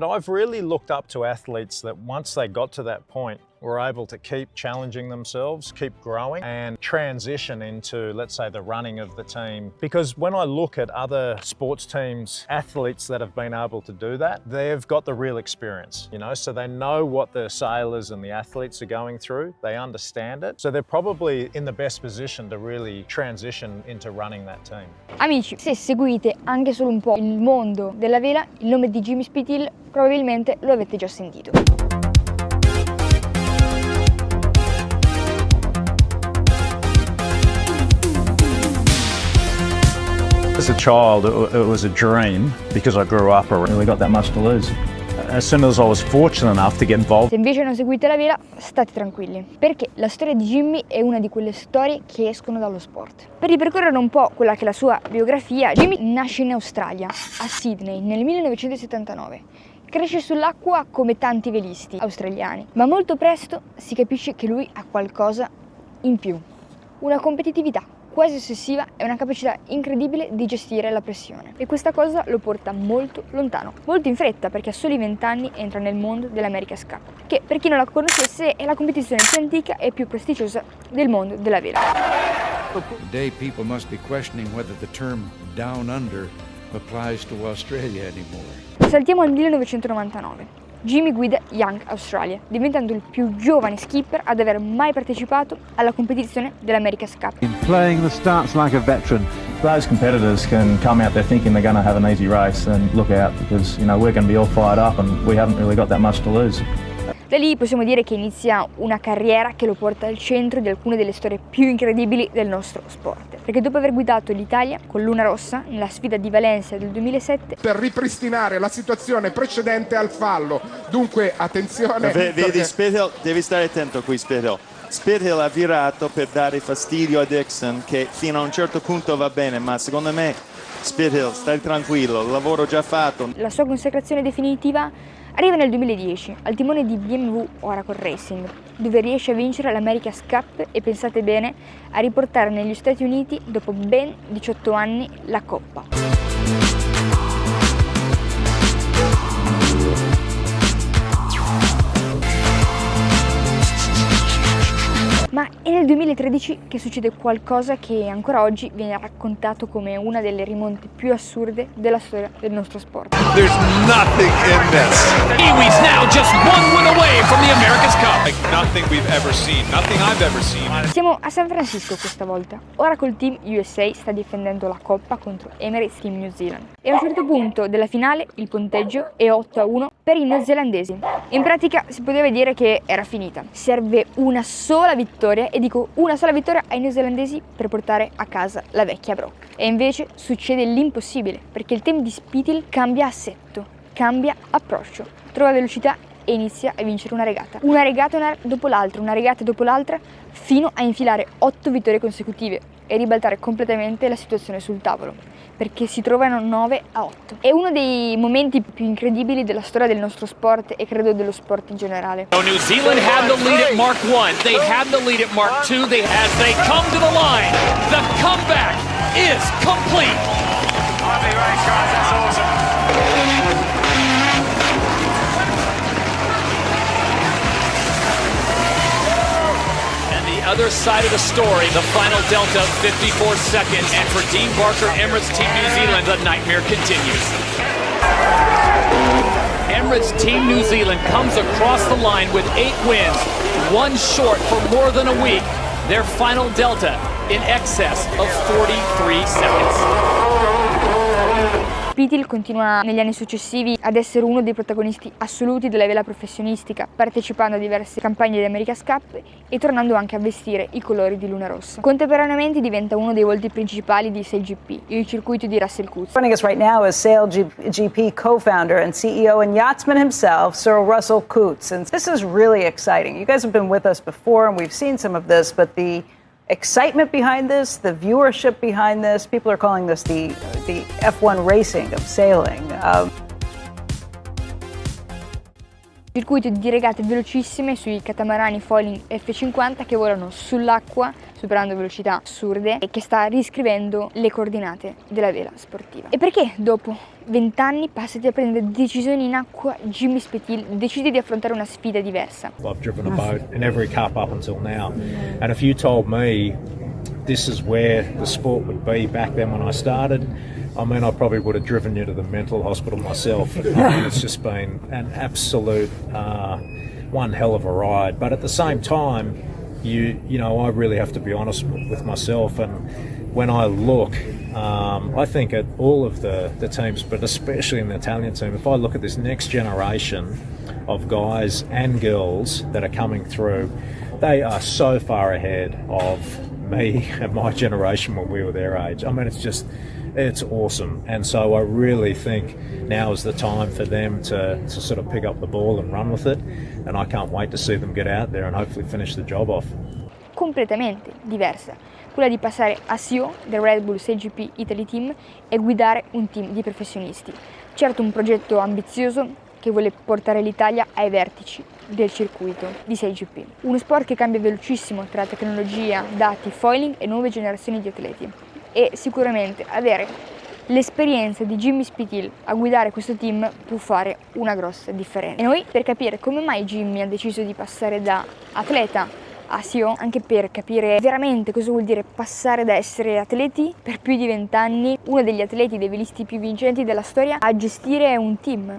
But I've really looked up to athletes that once they got to that point were able to keep challenging themselves, keep growing and transition into, let's say, the running of the team. Because when I look at other sports teams, athletes that have been able to do that, they've got the real experience, you know, so they know what the sailors and the athletes are going through, they understand it, so they're probably in the best position to really transition into running that team. Amici, se seguite anche solo un po' il mondo della vela, il nome di Jimmy Spithill probabilmente lo avete già sentito. As a child, it was a dream because I grew up and really got that much to lose. As soon as I was fortunate enough to get involved. Se invece non seguite la vela, state tranquilli, perché la storia di Jimmy è una di quelle storie che escono dallo sport. Per ripercorrere un po' quella che è la sua biografia, Jimmy nasce in Australia, a Sydney, nel 1979. Cresce sull'acqua come tanti velisti australiani, ma molto presto si capisce che lui ha qualcosa in più, una competitività quasi ossessiva e una capacità incredibile di gestire la pressione. E questa cosa lo porta molto lontano, molto in fretta, perché a soli 20 anni entra nel mondo dell'America's Cup, che per chi non la conoscesse è la competizione più antica e più prestigiosa del mondo della vela. Today people must be questioning whether the term down under applies to Australia anymore. Saltiamo al 1999. Jimmy guida Young Australia, diventando il più giovane skipper ad aver mai partecipato alla competizione dell'America's Cup. In playing the starts like a veteran. Those competitors can come out there thinking they're going to have an easy race and look out because, you know, we're going to be all fired up and we haven't really got that much to lose. Da lì possiamo dire che inizia una carriera che lo porta al centro di alcune delle storie più incredibili del nostro sport. Perché dopo aver guidato l'Italia con Luna Rossa nella sfida di Valencia del 2007, per ripristinare la situazione precedente al fallo. Dunque attenzione. Vedi Spithill, devi stare attento qui Spithill. Spithill ha virato per dare fastidio a Dixon, che fino a un certo punto va bene, ma secondo me Spithill, stai tranquillo, il lavoro già fatto. La sua consacrazione definitiva arriva nel 2010 al timone di BMW Oracle Racing, dove riesce a vincere l'America's Cup e, pensate bene, a riportare negli Stati Uniti, dopo ben 18 anni, la Coppa. Ma è nel 2013 che succede qualcosa che ancora oggi viene raccontato come una delle rimonte più assurde della storia del nostro sport. There's nothing in this. Kiwis now just one win away from the America's Cup. Like nothing we've ever seen, nothing I've ever seen. Siamo a San Francisco questa volta. Ora col team USA sta difendendo la Coppa contro Emirates Team New Zealand. E a un certo punto della finale il punteggio è 8-1 per i neozelandesi. In pratica si poteva dire che era finita. Serve una sola vittoria, e dico una sola vittoria ai neozelandesi per portare a casa la vecchia brocca. E invece succede l'impossibile, perché il team di Spithill cambia assetto, cambia approccio, trova velocità e inizia a vincere una regata. Una regata dopo l'altra, fino a infilare 8 vittorie consecutive e ribaltare completamente la situazione sul tavolo, perché si trovano 9-8. È uno dei momenti più incredibili della storia del nostro sport e credo dello sport in generale. So New Zealand had the lead at Mark 1, they had the lead at Mark 2, as they come to the line, the comeback is complete. That's awesome. Other side of the story, the final delta, 54 seconds, and for Dean Barker, Emirates Team New Zealand, the nightmare continues. Emirates Team New Zealand comes across the line with 8 wins, one short for more than a week. Their final delta in excess of 43 seconds. Spithill continua negli anni successivi ad essere uno dei protagonisti assoluti della vela professionistica, partecipando a diverse campagne di America's Cup e tornando anche a vestire i colori di Luna Rossa. Contemporaneamente diventa uno dei volti principali di SailGP, il circuito di Russell Coutts. Joining us right now is SailGP co-founder and CEO and yachtsman himself, Sir Russell Coutts. And this is really exciting. You guys have been with us before and we've seen some of this, but the excitement behind this, the viewership behind this, people are calling this the F1 racing of sailing. Circuito di regate velocissime sui catamarani foiling F50 che volano sull'acqua superando velocità assurde e che sta riscrivendo le coordinate della vela sportiva. E perché dopo 20 anni passati a prendere decisioni in acqua, Jimmy Spithill decide di affrontare una sfida diversa? I've driven a boat in every cup up until now, and if you told me this is where the sport would be back then when I started, I mean, I probably would have driven you to the mental hospital myself. I mean, it's just been an absolute one hell of a ride. But at the same time, you know, I really have to be honest with myself. And when I look, I think at all of the teams, but especially in the Italian team, if I look at this next generation of guys and girls that are coming through, they are so far ahead of me and my generation when we were their age. I mean, it's awesome. And so I really think now is the time for them to sort of pick up the ball and run with it. And I can't wait to see them get out there and hopefully finish the job off. Completamente diversa, quella di passare a CEO del Red Bull SailGP Italy Team e guidare un team di professionisti. Certo, un progetto ambizioso che vuole portare l'Italia ai vertici del circuito di SailGP. Uno sport che cambia velocissimo tra tecnologia, dati, foiling e nuove generazioni di atleti. E sicuramente avere l'esperienza di Jimmy Spithill a guidare questo team può fare una grossa differenza. E noi, per capire come mai Jimmy ha deciso di passare da atleta a CEO, anche per capire veramente cosa vuol dire passare da essere atleti per più di 20 anni, uno degli atleti, dei velisti più vincenti della storia, a gestire un team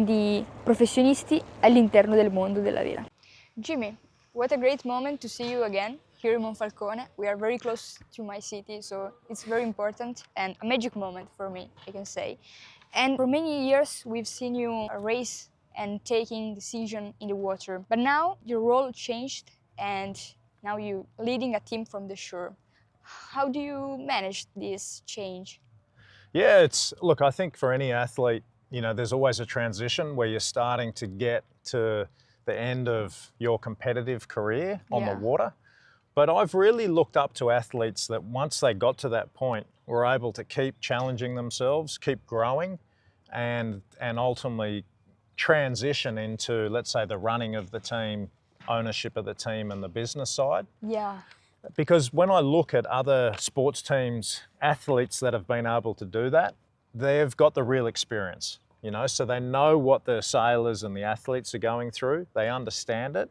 di professionisti all'interno del mondo della vela. Jimmy, what a great moment to see you again here in Monfalcone. We are very close to my city, so it's very important and a magic moment for me, I can say. And for many years we've seen you race and taking decision in the water, but now your role changed and now you're leading a team from the shore. How do you manage this change? Yeah, look, I think for any athlete, you know, there's always a transition where you're starting to get to the end of your competitive career on the water. But I've really looked up to athletes that once they got to that point were able to keep challenging themselves, keep growing, and ultimately transition into, let's say, the running of the team, ownership of the team and the business side. Yeah. Because when I look at other sports teams, athletes that have been able to do that, they've got the real experience, you know, so they know what the sailors and the athletes are going through, they understand it.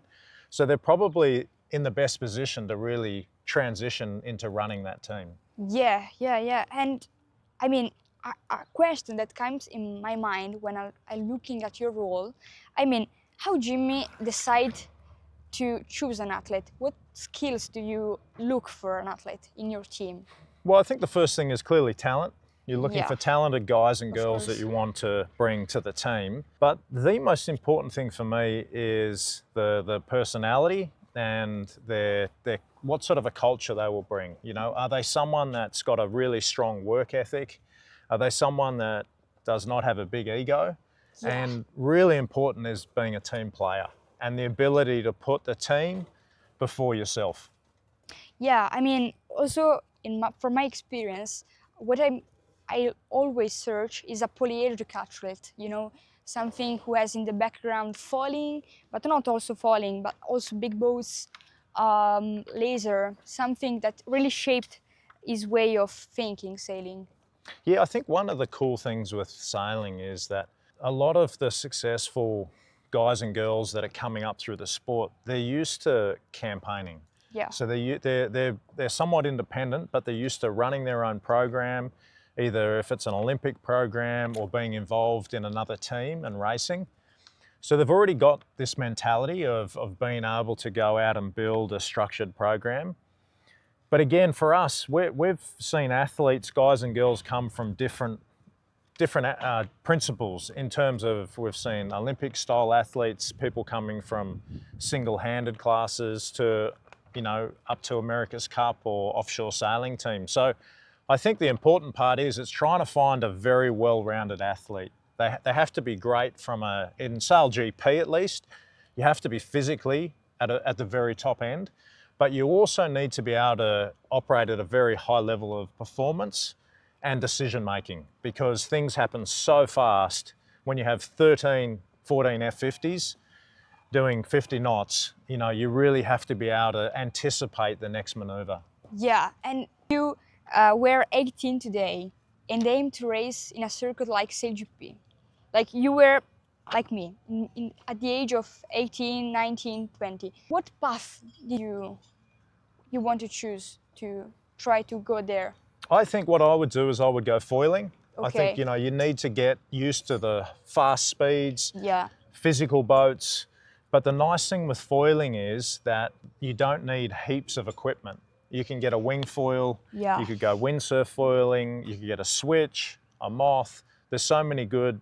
So they're probably in the best position to really transition into running that team. Yeah. And I mean, a question that comes in my mind when I'm looking at your role, I mean, how Jimmy decide to choose an athlete? What skills do you look for an athlete in your team? Well, I think the first thing is clearly talent. You're looking for talented guys and girls that you want to bring to the team. But the most important thing for me is the personality and their what sort of a culture they will bring. You know, are they someone that's got a really strong work ethic? Are they someone that does not have a big ego? Yeah. And really important is being a team player and the ability to put the team before yourself. Yeah, I mean, also from my experience, what I always search is a polyhedric athlete, you know, something who has in the background falling, but not also falling, but also big boats, laser, something that really shaped his way of thinking sailing. Yeah, I think one of the cool things with sailing is that a lot of the successful guys and girls that are coming up through the sport, they're used to campaigning. Yeah. So they're somewhat independent, but they're used to running their own program, either if it's an Olympic program or being involved in another team and racing. So they've already got this mentality of being able to go out and build a structured program. But again, for us, we've seen athletes, guys and girls, come from different principles in terms of, we've seen Olympic style athletes, people coming from single-handed classes to, you know, up to America's Cup or offshore sailing teams. So I think the important part is it's trying to find a very well-rounded athlete. They have to be great in SailGP at least, you have to be physically at the very top end, but you also need to be able to operate at a very high level of performance and decision making, because things happen so fast when you have 13, 14 F50s. doing 50 knots, you know, you really have to be able to anticipate the next maneuver. Yeah, and you were 18 today and aimed to race in a circuit like SailGP. Like you were like me, at the age of 18, 19, 20. What path did you want to choose to try to go there? I think what I would do is I would go foiling. Okay. I think, you know, you need to get used to the fast speeds, Yeah. physical boats. But the nice thing with foiling is that you don't need heaps of equipment. You can get a wing foil, Yeah. you could go windsurf foiling, you could get a switch, a moth. There's so many good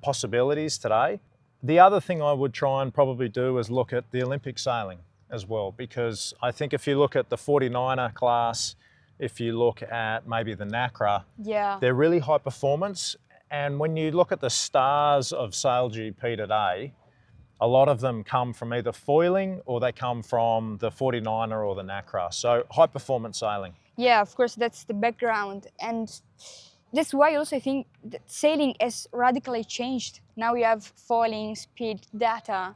possibilities today. The other thing I would try and probably do is look at the Olympic sailing as well, because I think if you look at the 49er class, if you look at maybe the NACRA, Yeah. they're really high performance. And when you look at the stars of SailGP today, a lot of them come from either foiling or they come from the 49er or the NACRA. So high performance sailing. Yeah, of course, that's the background. And that's why also I think that sailing has radically changed. Now we have foiling, speed, data.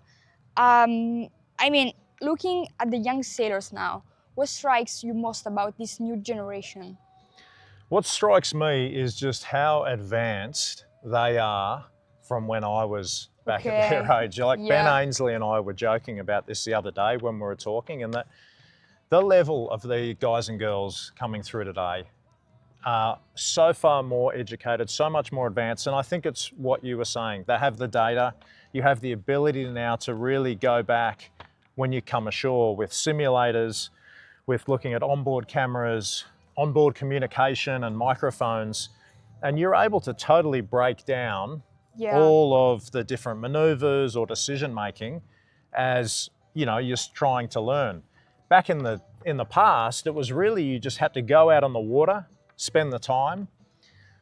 I mean, looking at the young sailors now, what strikes you most about this new generation? What strikes me is just how advanced they are from when I was back at their age. Like Ben Ainsley and I were joking about this the other day when we were talking, and that the level of the guys and girls coming through today are so far more educated, so much more advanced. And I think it's what you were saying. They have the data. You have the ability now to really go back when you come ashore with simulators, with looking at onboard cameras, onboard communication and microphones, and you're able to totally break down all of the different maneuvers or decision making as, you know, you're trying to learn. Back in the past, it was really you just had to go out on the water, spend the time,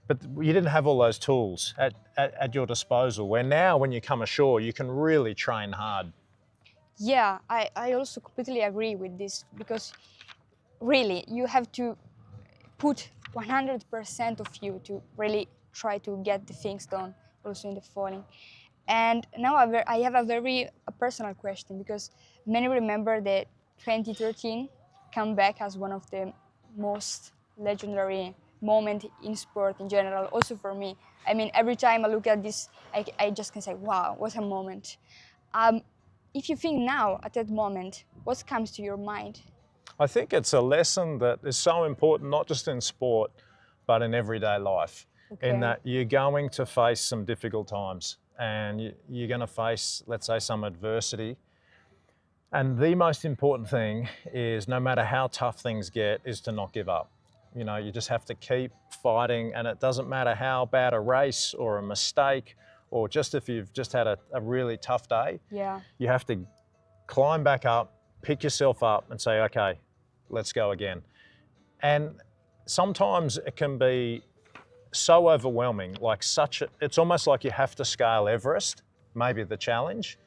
but you didn't have all those tools at your disposal, where now when you come ashore, you can really train hard. Yeah, I also completely agree with this, because really you have to put 100% of you to really try to get the things done also in the foiling. And now I have a very personal question, because many remember the 2013 comeback as one of the most legendary moment in sport in general, also for me. I mean, every time I look at this, I just can say, wow, what a moment. If you think now at that moment, what comes to your mind? I think it's a lesson that is so important, not just in sport, but in everyday life, in that you're going to face some difficult times and you're going to face, let's say, some adversity. And the most important thing is, no matter how tough things get, is to not give up. You know, you just have to keep fighting, and it doesn't matter how bad a race or a mistake, or just if you've just had a really tough day, you have to climb back up, pick yourself up and say, okay, let's go again. And sometimes it can be so overwhelming, like it's almost like you have to scale Everest, maybe the challenge.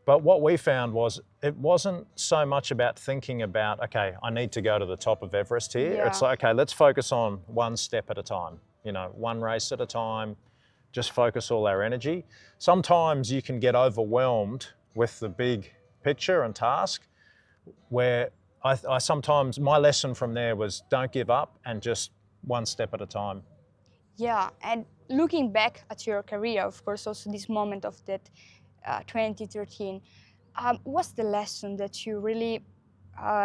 But what we found was it wasn't so much about thinking about, okay, I need to go to the top of Everest here. It's like, okay, let's focus on one step at a time, you know, one race at a time, just focus all our energy. Sometimes you can get overwhelmed with the big picture and task, where I sometimes, my lesson from there was don't give up and just one step at a time. Yeah, and looking back at your career, of course, also this moment of that 2013, what's the lesson that you really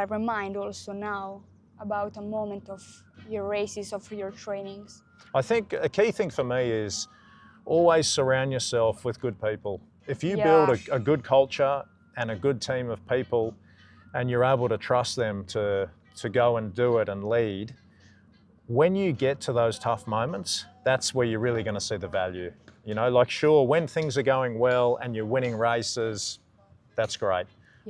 remind also now about a moment of your races, of your trainings? I think a key thing for me is always surround yourself with good people. If you build a good culture and a good team of people, and you're able to trust them to go and do it and lead, when you get to those tough moments, that's where you're really going to see the value. You know, like, sure, when things are going well and you're winning races, that's great.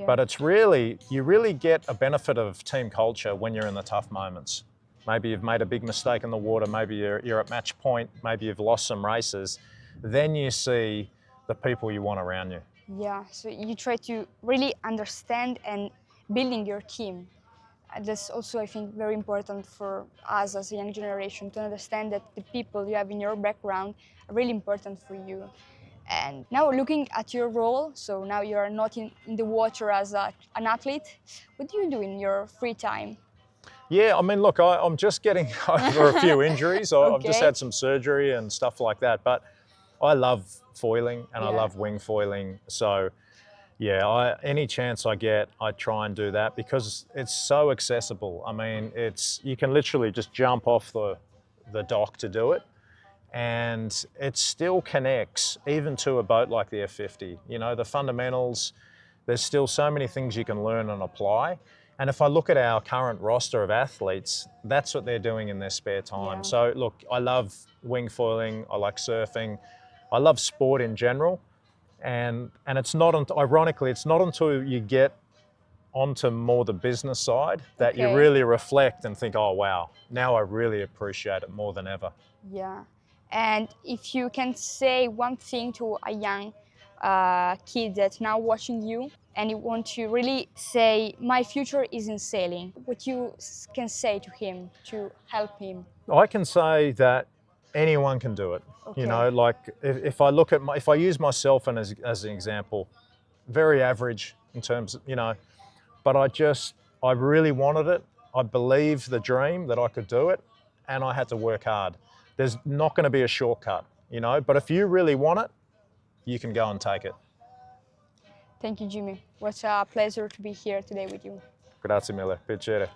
But it's really, you really get a benefit of team culture when you're in the tough moments. Maybe you've made a big mistake in the water, maybe you're at match point, maybe you've lost some races, then you see the people you want around you. Yeah, so you try to really understand and building your team. That's also, I think, very important for us as a young generation to understand that the people you have in your background are really important for you. And now looking at your role, so now you are not in the water as an athlete, what do you do in your free time? Yeah, I mean, look, I'm just getting over a few injuries. I've just Okay. had some surgery and stuff like that, but I love foiling and I Yeah. love wing foiling. So yeah, any chance I get, I try and do that because it's so accessible. I mean, you can literally just jump off the dock to do it, and it still connects even to a boat like the F50. You know, the fundamentals, there's still so many things you can learn and apply. And if I look at our current roster of athletes, that's what they're doing in their spare time. Yeah. So look, I love wing foiling, I like surfing, I love sport in general. And it's not, ironically, it's not until you get onto more the business side that you Okay. really reflect and think, oh wow, now I really appreciate it more than ever. Yeah. And if you can say one thing to a young kid that's now watching you and you want to really say, my future is in sailing, what you can say to him to help him? I can say that anyone can do it. Okay. You know, like if I look at if I use myself as an example, very average in terms of, you know, but I really wanted it. I believed the dream that I could do it, and I had to work hard. There's not going to be a shortcut, you know, but if you really want it, you can go and take it. Thank you, Jimmy. What a pleasure to be here today with you. Grazie mille, piacere.